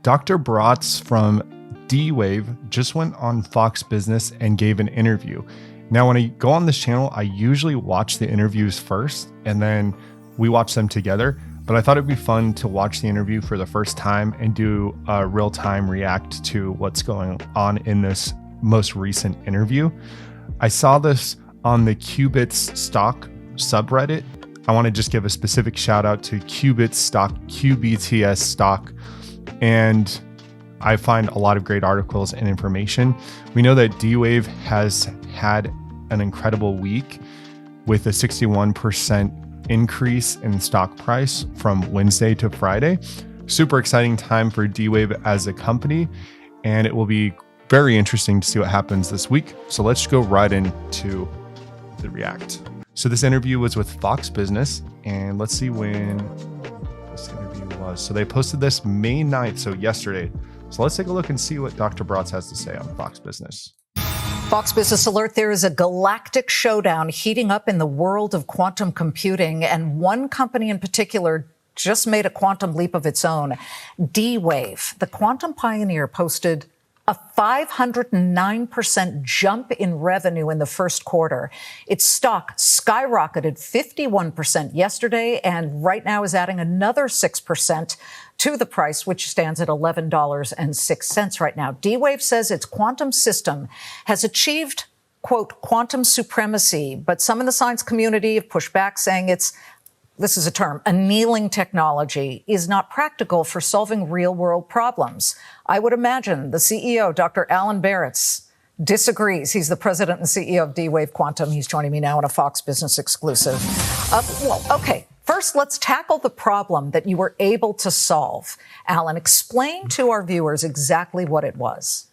Dr. Baratz from D-Wave just went on Fox Business and gave an interview. Now, when I go on this channel, I usually watch the interviews first and then we watch them together. But I thought it'd be fun to watch the interview for the first time and do a real-time react to what's going on in this most recent interview. I saw this on the Qubits stock subreddit. I want to just give a specific shout out to Qubits stock, QBTS stock, and I find a lot of great articles and information. We know that D-Wave has had an incredible week with a 61% increase in stock price from Wednesday to Friday. Super exciting time for D-Wave as a company, and it will be very interesting to see what happens this week. So let's go right into the react. So this interview was with Fox Business, and let's see when this interview was. So they posted this May 9th, so yesterday. So let's take a look and see what Dr. Baratz has to say on Fox Business. Fox Business Alert, there is a galactic showdown heating up in the world of quantum computing, and one company in particular just made a quantum leap of its own. D-Wave, the quantum pioneer, posted a 509% jump in revenue in the first quarter. Its stock skyrocketed 51% yesterday and right now is adding another 6% to the price, which stands at $11.06 right now. D-Wave says its quantum system has achieved, quote, quantum supremacy, but some in the science community have pushed back, saying this is a term, annealing technology is not practical for solving real-world problems. I would imagine the CEO, Dr. Alan Baratz, disagrees. He's the president and CEO of D-Wave Quantum. He's joining me now on a Fox Business exclusive. Okay. First, let's tackle the problem that you were able to solve. Alan, explain to our viewers exactly what it was.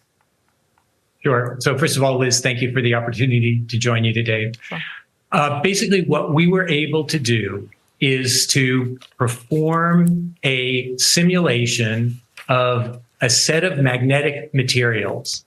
Sure. So first of all, Liz, thank you for the opportunity to join you today. Sure. Basically, what we were able to do is to perform a simulation of a set of magnetic materials,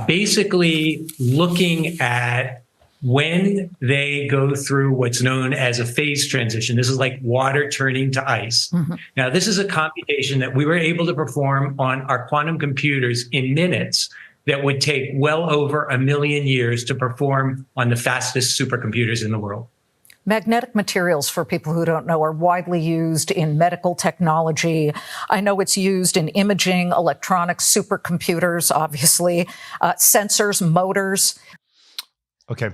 basically looking at when they go through what's known as a phase transition. This is like water turning to ice. Mm-hmm. Now, this is a computation that we were able to perform on our quantum computers in minutes that would take well over 1 million years to perform on the fastest supercomputers in the world. Magnetic materials, for people who don't know, are widely used in medical technology. I know it's used in imaging, electronics, supercomputers, obviously, sensors, motors. Okay,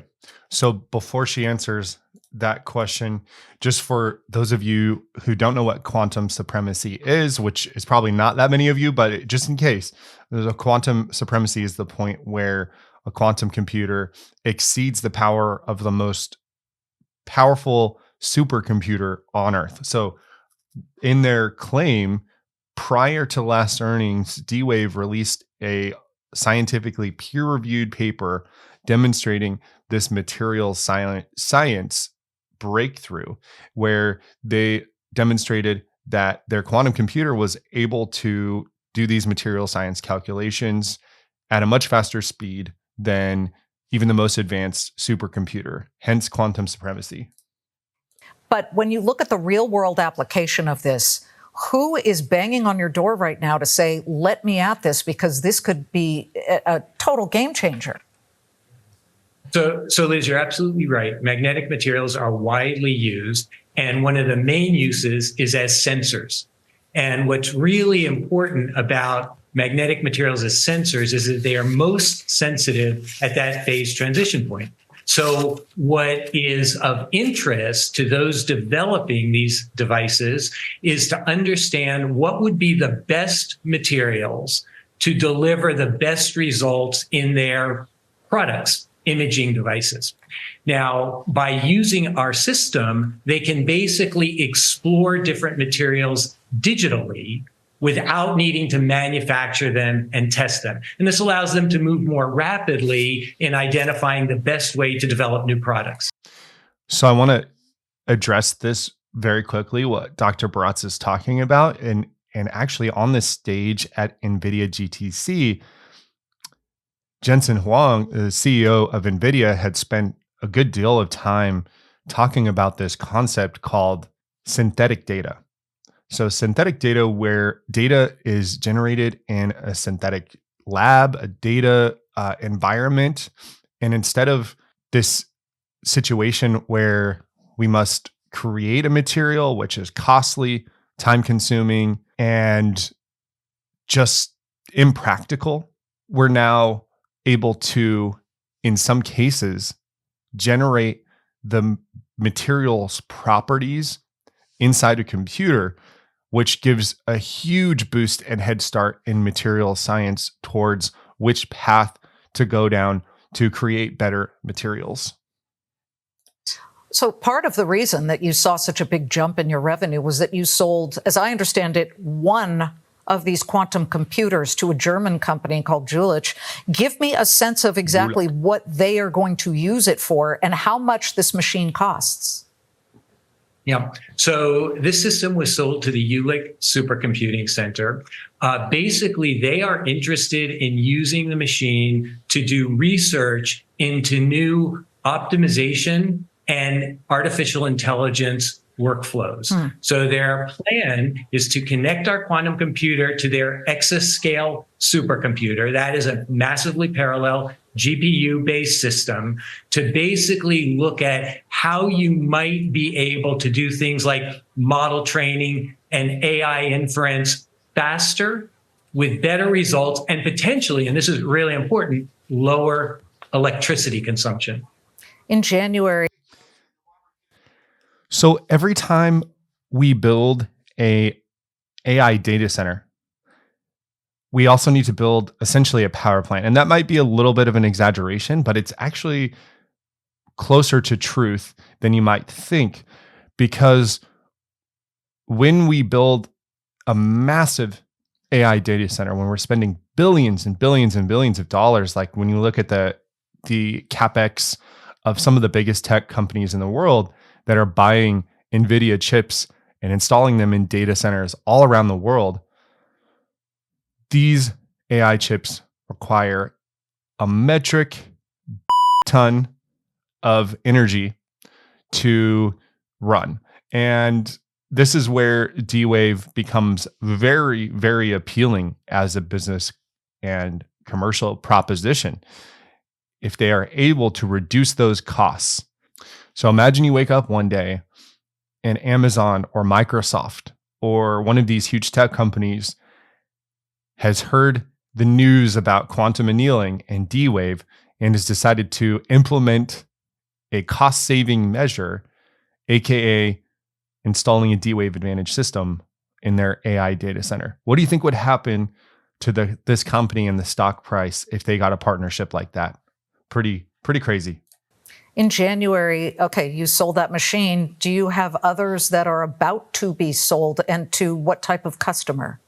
so before she answers that question, just for those of you who don't know what quantum supremacy is, which is probably not that many of you, but just in case, there's a quantum supremacy is the point where a quantum computer exceeds the power of the most powerful supercomputer on Earth. So in their claim, prior to last earnings, D-Wave released a scientifically peer-reviewed paper demonstrating this material science breakthrough, where they demonstrated that their quantum computer was able to do these material science calculations at a much faster speed than even the most advanced supercomputer, hence quantum supremacy. But when you look at the real world application of this, who is banging on your door right now to say, let me at this, because this could be a total game changer? So Liz, you're absolutely right. Magnetic materials are widely used, and one of the main uses is as sensors. And what's really important about magnetic materials as sensors is that they are most sensitive at that phase transition point. So what is of interest to those developing these devices is to understand what would be the best materials to deliver the best results in their products, imaging devices. Now, by using our system, they can basically explore different materials digitally without needing to manufacture them and test them. And this allows them to move more rapidly in identifying the best way to develop new products. So I want to address this very quickly, what Dr. Baratz is talking about. And actually on this stage at Nvidia GTC, Jensen Huang, the CEO of Nvidia, had spent a good deal of time talking about this concept called synthetic data. So synthetic data, where data is generated in a synthetic lab, a data environment. And instead of this situation where we must create a material, which is costly, time consuming, and just impractical, we're now able to, in some cases, generate the material's properties inside a computer, which gives a huge boost and head start in material science towards which path to go down to create better materials. So part of the reason that you saw such a big jump in your revenue was that you sold, as I understand it, one of these quantum computers to a German company called Jülich. Give me a sense of exactly what they are going to use it for and how much this machine costs. Yeah. So this system was sold to the Jülich Supercomputing Center. Basically, they are interested in using the machine to do research into new optimization and artificial intelligence workflows. So their plan is to connect our quantum computer to their exascale supercomputer. That is a massively parallel GPU-based system to basically look at how you might be able to do things like model training and AI inference faster with better results and potentially, and this is really important, lower electricity consumption. In January. So every time we build a AI data center, we also need to build essentially a power plant. And that might be a little bit of an exaggeration, but it's actually closer to truth than you might think. Because when we build a massive AI data center, when we're spending billions and billions and billions of dollars, like when you look at the CapEx of some of the biggest tech companies in the world that are buying Nvidia chips and installing them in data centers all around the world, these AI chips require a metric ton of energy to run. And this is where D-Wave becomes very, very appealing as a business and commercial proposition if they are able to reduce those costs. So imagine you wake up one day and Amazon or Microsoft or one of these huge tech companies has heard the news about quantum annealing and D-Wave and has decided to implement a cost-saving measure, aka installing a D-Wave Advantage system in their AI data center. What do you think would happen to this company and the stock price if they got a partnership like that? Pretty crazy. In January, okay, you sold that machine. Do you have others that are about to be sold, and to what type of customer?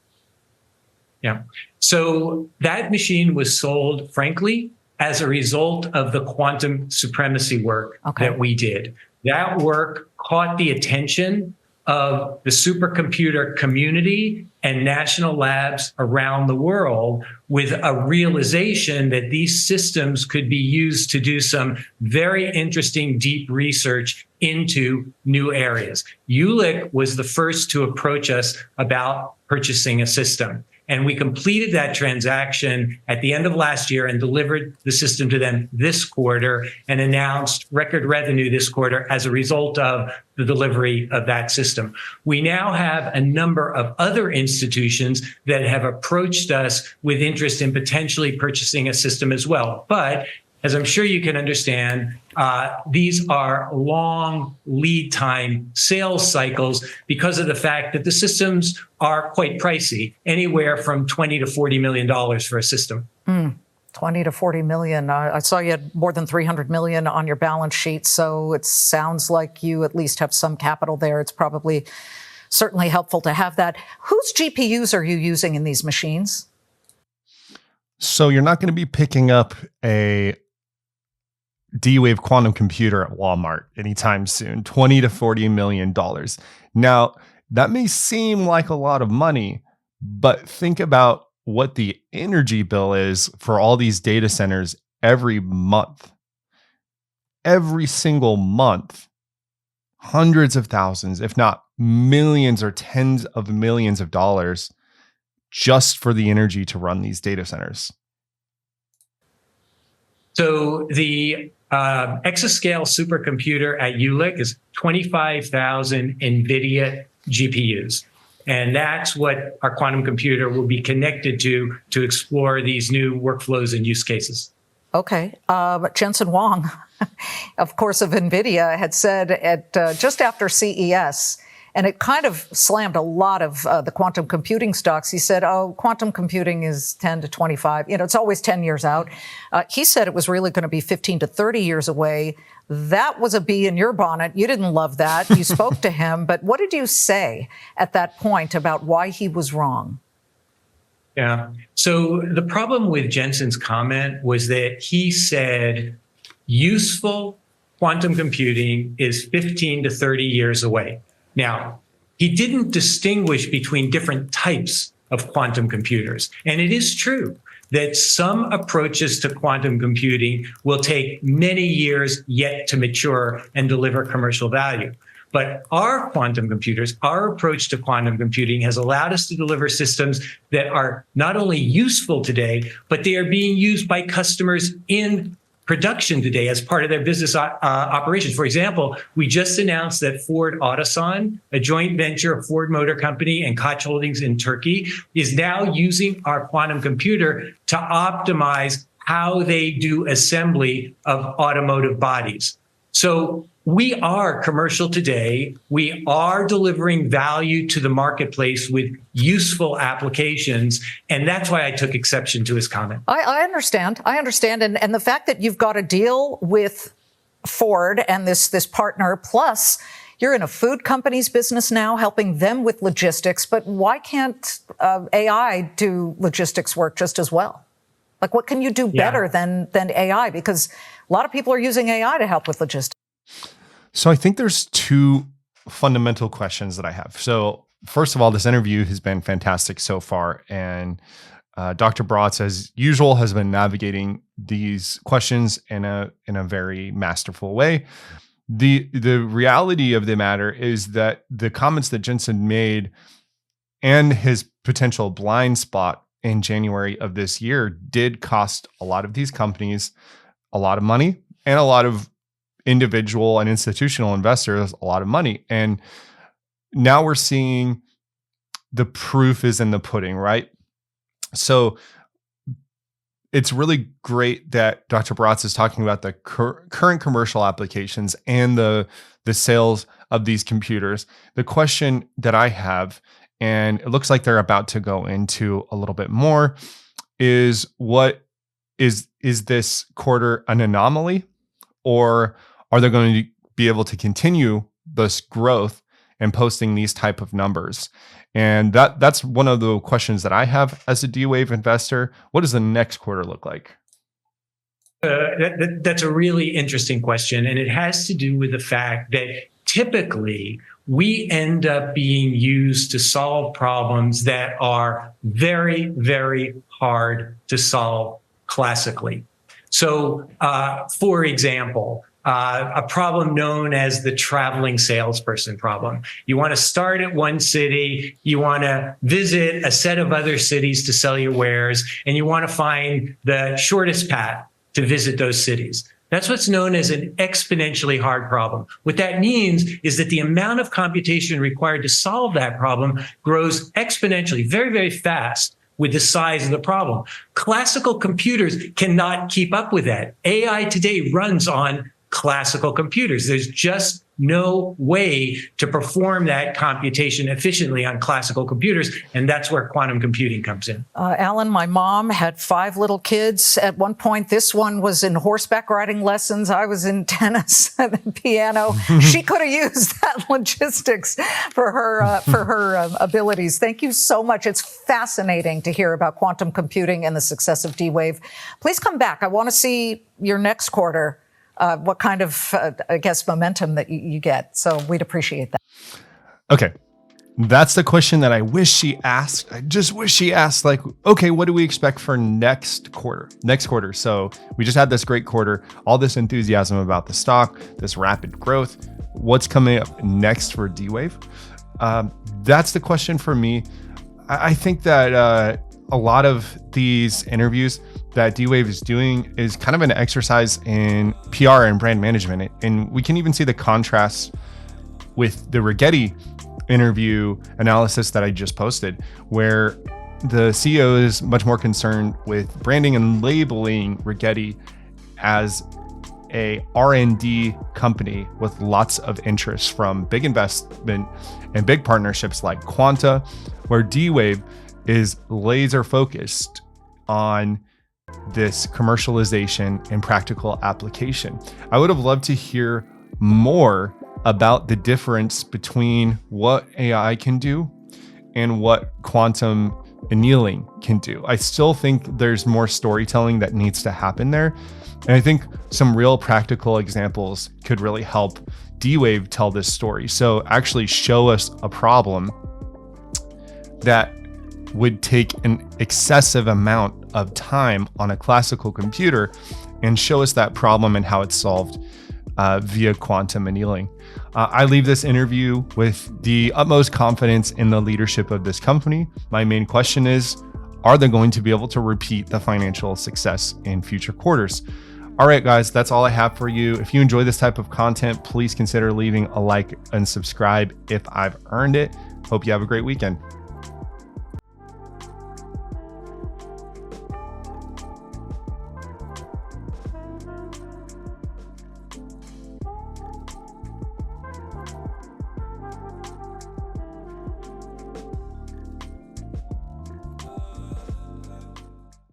Yeah. So that machine was sold, frankly, as a result of the quantum supremacy work that we did. That work caught the attention of the supercomputer community and national labs around the world with a realization that these systems could be used to do some very interesting deep research into new areas. Jülich was the first to approach us about purchasing a system. And we completed that transaction at the end of last year and delivered the system to them this quarter and announced record revenue this quarter as a result of the delivery of that system. We now have a number of other institutions that have approached us with interest in potentially purchasing a system as well. But as I'm sure you can understand, these are long lead time sales cycles because of the fact that the systems are quite pricey, anywhere from $20 to $40 million for a system. 20 to 40 million. I saw you had more than 300 million on your balance sheet, so it sounds like you at least have some capital there. It's probably certainly helpful to have that. Whose GPUs are you using in these machines? So you're not going to be picking up a D-Wave quantum computer at Walmart anytime soon. $20 to $40 million. Now, that may seem like a lot of money, but think about what the energy bill is for all these data centers every month. Every single month, hundreds of thousands, if not millions or tens of millions of dollars just for the energy to run these data centers. So the exascale supercomputer at Jülich is 25,000 Nvidia GPUs. And that's what our quantum computer will be connected to explore these new workflows and use cases. Okay. Jensen Huang, of course, of NVIDIA, had said at just after CES, and it kind of slammed a lot of the quantum computing stocks. He said, oh, quantum computing is 10 to 25. It's always 10 years out. He said it was really going to be 15 to 30 years away. That was a bee in your bonnet. You didn't love that. You spoke to him. But what did you say at that point about why he was wrong? Yeah. So the problem with Jensen's comment was that he said useful quantum computing is 15 to 30 years away. Now, he didn't distinguish between different types of quantum computers. And it is true that some approaches to quantum computing will take many years yet to mature and deliver commercial value. But our quantum computers, our approach to quantum computing has allowed us to deliver systems that are not only useful today, but they are being used by customers in production today as part of their business operations. For example, we just announced that Ford Otosan, a joint venture of Ford Motor Company and Koç Holdings in Turkey, is now using our quantum computer to optimize how they do assembly of automotive bodies. So we are commercial today. We are delivering value to the marketplace with useful applications. And that's why I took exception to his comment. I understand. And the fact that you've got a deal with Ford and this partner, plus you're in a food company's business now, helping them with logistics. But why can't AI do logistics work just as well? Like, what can you do better than AI? Because a lot of people are using AI to help with logistics. So I think there's two fundamental questions that I have. So first of all, this interview has been fantastic so far. And Dr. Baratz, as usual, has been navigating these questions in a very masterful way. The reality of the matter is that the comments that Jensen made and his potential blind spot in January of this year did cost a lot of these companies a lot of money and a lot of individual and institutional investors a lot of money. And now we're seeing the proof is in the pudding, right? So it's really great that Dr. Baratz is talking about the current commercial applications and the sales of these computers. The question that I have, and it looks like they're about to go into a little bit more, is what is this quarter an anomaly, or are they going to be able to continue this growth and posting these type of numbers? And that's one of the questions that I have as a D-Wave investor. What does the next quarter look like? That's a really interesting question. And it has to do with the fact that typically we end up being used to solve problems that are very, very hard to solve classically. So, for example, a problem known as the traveling salesperson problem. You want to start at one city, you want to visit a set of other cities to sell your wares, and you want to find the shortest path to visit those cities. That's what's known as an exponentially hard problem. What that means is that the amount of computation required to solve that problem grows exponentially, very, very fast with the size of the problem. Classical computers cannot keep up with that. AI today runs on classical computers. There's just no way to perform that computation efficiently on classical computers, and that's where quantum computing comes in. Alan, my mom had 5 little kids at one point. This one was in horseback riding lessons. I was in tennis and piano. She could have used that logistics for her abilities. Thank you so much. It's fascinating to hear about quantum computing and the success of D-Wave. Please come back. I want to see your next quarter. What kind of, momentum that you get. So we'd appreciate that. Okay. That's the question that I wish she asked. I just wish she asked, like, okay, what do we expect for next quarter? So we just had this great quarter, all this enthusiasm about the stock, this rapid growth. what's coming up next for D-Wave? That's the question for me. I think that a lot of these interviews that D-Wave is doing is kind of an exercise in PR and brand management. And we can even see the contrast with the Rigetti interview analysis that I just posted, where the CEO is much more concerned with branding and labeling Rigetti as a R&D company with lots of interest from big investment and big partnerships like Quanta, where D-Wave is laser focused on this commercialization and practical application. I would have loved to hear more about the difference between what AI can do and what quantum annealing can do. I still think there's more storytelling that needs to happen there. And I think some real practical examples could really help D-Wave tell this story. So actually show us a problem that would take an excessive amount of time on a classical computer and show us that problem and how it's solved via quantum annealing. I leave this interview with the utmost confidence in the leadership of this company. My main question is, are they going to be able to repeat the financial success in future quarters? All right, guys, that's all I have for you. If you enjoy this type of content, please consider leaving a like and subscribe if I've earned it. Hope you have a great weekend.